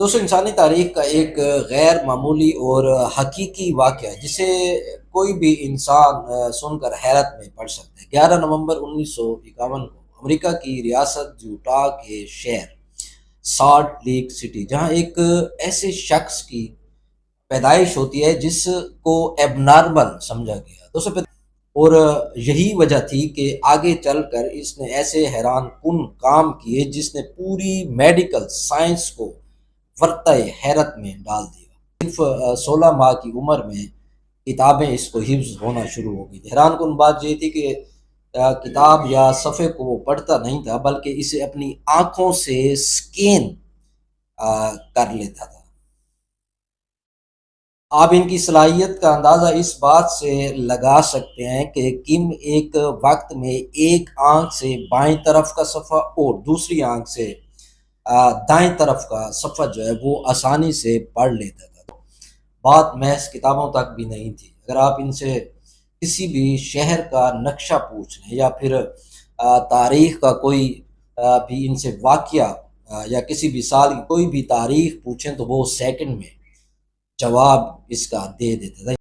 دوستو انسانی تاریخ کا ایک غیر معمولی اور حقیقی واقعہ ہے جسے کوئی بھی انسان سن کر حیرت میں پڑ سکتا ہے۔ 11 نومبر 1951 کو امریکہ کی ریاست یوٹا کے شہر سالٹ لیک سٹی، جہاں ایک ایسے شخص کی پیدائش ہوتی ہے جس کو ایب نارمل سمجھا گیا دوستو، اور یہی وجہ تھی کہ آگے چل کر اس نے ایسے حیران کن کام کیے جس نے پوری میڈیکل سائنس کو ورطۂ حیرت میں ڈال دیا۔ صرف 16 ماہ کی عمر میں کتابیں اس کو حفظ ہونا شروع ہو گئی تھی۔ حیران کن بات یہ تھی کہ کتاب یا صفحے کو وہ پڑھتا نہیں تھا، بلکہ اسے اپنی آنکھوں سے سکین کر لیتا تھا۔ آپ ان کی صلاحیت کا اندازہ اس بات سے لگا سکتے ہیں کہ کم ایک وقت میں ایک آنکھ سے بائیں طرف کا صفحہ اور دوسری آنکھ سے دائیں طرف کا صفحہ جو ہے وہ آسانی سے پڑھ لیتا تھا۔ بات محض کتابوں تک بھی نہیں تھی۔ اگر آپ ان سے کسی بھی شہر کا نقشہ پوچھ لیں یا پھر تاریخ کا کوئی بھی ان سے واقعہ یا کسی بھی سال کی کوئی بھی تاریخ پوچھیں تو وہ سیکنڈ میں جواب اس کا دے دیتا تھا۔